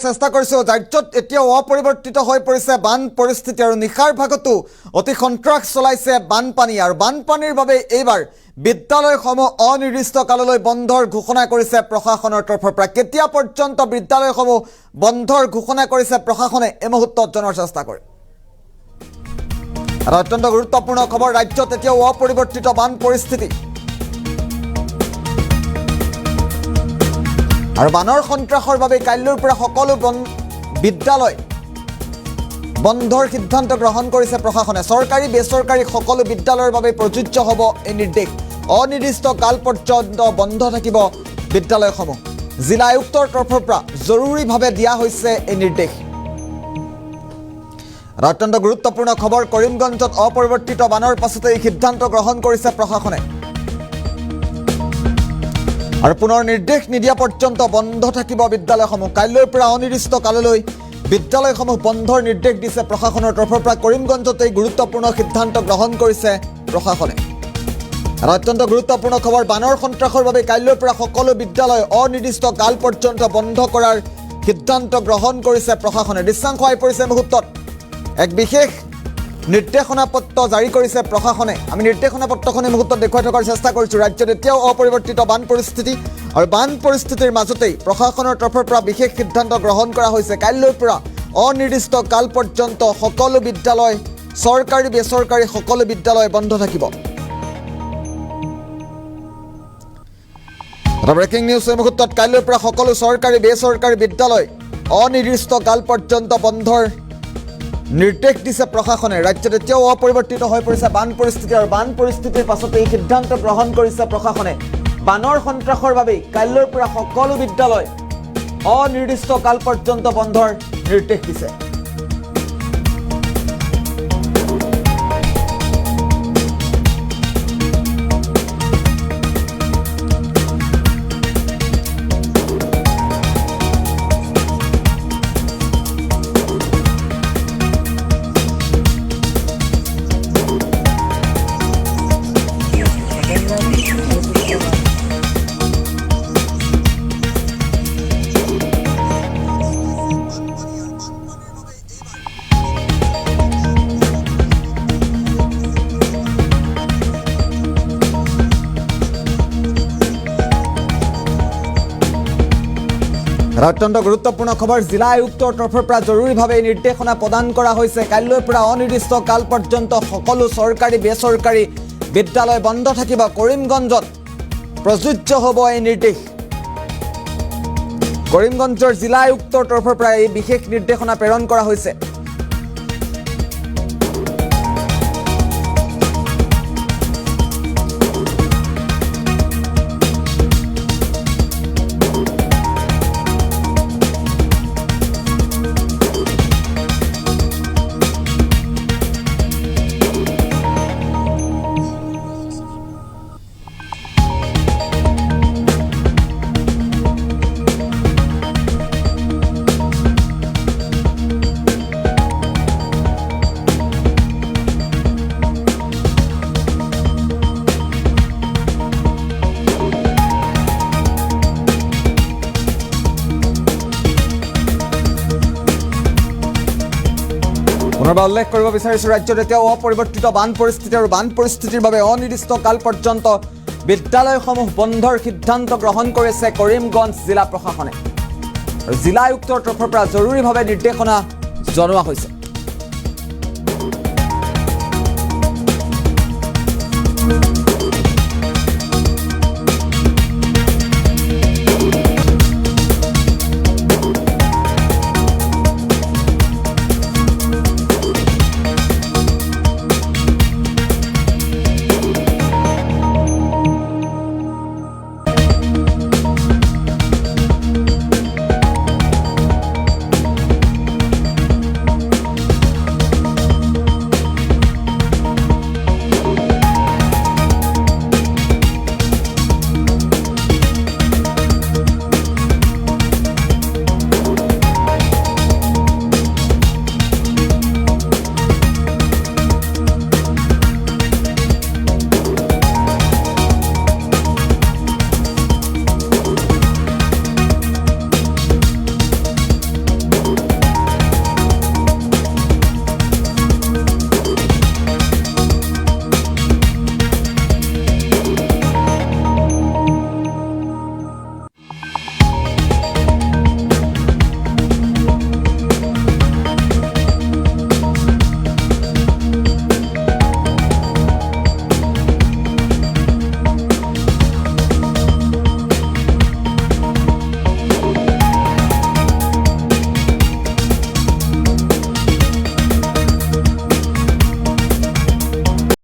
চেষ্টা কৰিছো ৰাজ্যত এতিয়াও অপৰিৱৰ্তিত হৈ পৰিছে বান পৰিস্থিতি আৰু নিশাৰ ভাগতো অতি সন্ত্ৰাস চলাইছে বানপানী আৰু বানপানীৰ বাবে এইবাৰ বিদ্যালয়সমূহ অনিৰ্দিষ্ট কাললৈ বন্ধৰ ঘোষণা কৰিছে প্ৰশাসনৰ তৰফৰ পৰা কেতিয়া পৰ্যন্ত বিদ্যালয়সমূহ বন্ধৰ ঘোষণা কৰিছে প্ৰশাসনে এই মুহূৰ্তত জনাৰ চেষ্টা কৰে আৰু অত্যন্ত গুৰুত্বপূৰ্ণ খবৰ ৰাজ্যত এতিয়াও অপৰিৱৰ্তিত বান পৰিস্থিতি আৰু বানৰ সন্ত্ৰাসৰ বাবে কাইলৈৰ পৰা সকলো বিদ্যালয় বন্ধৰ সিদ্ধান্ত গ্ৰহণ কৰিছে প্ৰশাসনে চৰকাৰী বেচৰকাৰী সকলো বিদ্যালয়ৰ বাবে প্ৰযোজ্য হ'ব এই নিৰ্দেশ অনিৰ্দিষ্ট কাল পৰ্যন্ত বন্ধ থাকিব বিদ্যালয়সমূহ জিলা আয়ুক্তৰ তৰফৰ পৰা জৰুৰীভাৱে দিয়া হৈছে এই নিৰ্দেশ আৰু অত্যন্ত গুৰুত্বপূৰ্ণ খবৰ কৰিমগঞ্জত অপৰিৱৰ্তিত বানৰ পাছতে এই সিদ্ধান্ত গ্ৰহণ কৰিছে প্ৰশাসনে আৰু পুনৰ নিৰ্দেশ নিদিয়া পৰ্যন্ত বন্ধ থাকিব বিদ্যালয়সমূহ কাইলৈৰ পৰা অনিৰ্দিষ্ট কাললৈ বিদ্যালয়সমূহ বন্ধৰ নিৰ্দেশ দিছে প্ৰশাসনৰ তৰফৰ পৰা কৰিমগঞ্জত এই গুৰুত্বপূৰ্ণ সিদ্ধান্ত গ্ৰহণ কৰিছে প্ৰশাসনে আৰু অত্যন্ত গুৰুত্বপূৰ্ণ খবৰ বানৰ সন্ত্ৰাসৰ বাবে কাইলৈৰ পৰা সকলো বিদ্যালয় অনিৰ্দিষ্ট কাল পৰ্যন্ত বন্ধ কৰাৰ সিদ্ধান্ত গ্ৰহণ কৰিছে প্ৰশাসনে দৃশ্যাংশ হৈ পৰিছে মুহূৰ্তত এক বিশেষ নিৰ্দেশনা পত্ৰ জাৰি কৰিছে প্ৰশাসনে আমি নিৰ্দেশনা পত্ৰখনে মুহূৰ্তত দেখুৱাই থকাৰ চেষ্টা কৰিছো ৰাজ্যত এতিয়াও অপৰিৱৰ্তিত বান পৰিস্থিতি আৰু বান পৰিস্থিতিৰ মাজতেই প্ৰশাসনৰ তৰফৰ পৰা বিশেষ সিদ্ধান্ত গ্ৰহণ কৰা হৈছে কাইলৈৰ পৰা অনিৰ্দিষ্ট কাল পৰ্যন্ত সকলো বিদ্যালয় চৰকাৰী বেচৰকাৰী সকলো বিদ্যালয় বন্ধ থাকিব ব্ৰেকিং নিউজ এই মুহূৰ্তত কাইলৈৰ পৰা সকলো চৰকাৰী বেচৰকাৰী বিদ্যালয় অনিৰ্দিষ্ট কাল পৰ্যন্ত বন্ধৰ নিৰ্দেশ দিছে প্ৰশাসনে ৰাজ্যত এতিয়াও অপৰিৱৰ্তিত হৈ পৰিছে বান পৰিস্থিতি আৰু বান পৰিস্থিতিৰ পাছতে এই সিদ্ধান্ত গ্ৰহণ কৰিছে প্ৰশাসনে বানৰ সন্ত্ৰাসৰ বাবে কাইলৈৰ পৰা সকলো বিদ্যালয় অনিৰ্দিষ্ট কাল পৰ্যন্ত বন্ধৰ নিৰ্দেশ দিছে অত্যন্ত গুৰুত্বপূৰ্ণ খবৰ জিলা আয়ুক্তৰ তৰফৰ পৰা জৰুৰীভাৱে নিৰ্দেশনা প্ৰদান কৰা হৈছে কাইলৈৰ পৰা অনিৰ্দিষ্ট কাল পৰ্যন্ত সকলো চৰকাৰী বেচৰকাৰী বিদ্যালয় বন্ধ থাকিব কৰিমগঞ্জত প্ৰযোজ্য হ'ব এই নিৰ্দেশ কৰিমগঞ্জৰ জিলা আয়ুক্তৰ তৰফৰ পৰা এই বিশেষ নিৰ্দেশনা প্ৰেৰণ কৰা হৈছে পুনৰবাৰ উল্লেখ কৰিব বিচাৰিছো ৰাজ্যত এতিয়াও অপৰিৱৰ্তিত বান পৰিস্থিতি আৰু বান পৰিস্থিতিৰ বাবে অনিৰ্দিষ্ট কাল পৰ্যন্ত বিদ্যালয়সমূহ বন্ধৰ সিদ্ধান্ত গ্ৰহণ কৰিছে কৰিমগঞ্জ জিলা প্ৰশাসনে আৰু জিলা আয়ুক্তৰ তৰফৰ পৰা জৰুৰীভাৱে নিৰ্দেশনা জনোৱা হৈছে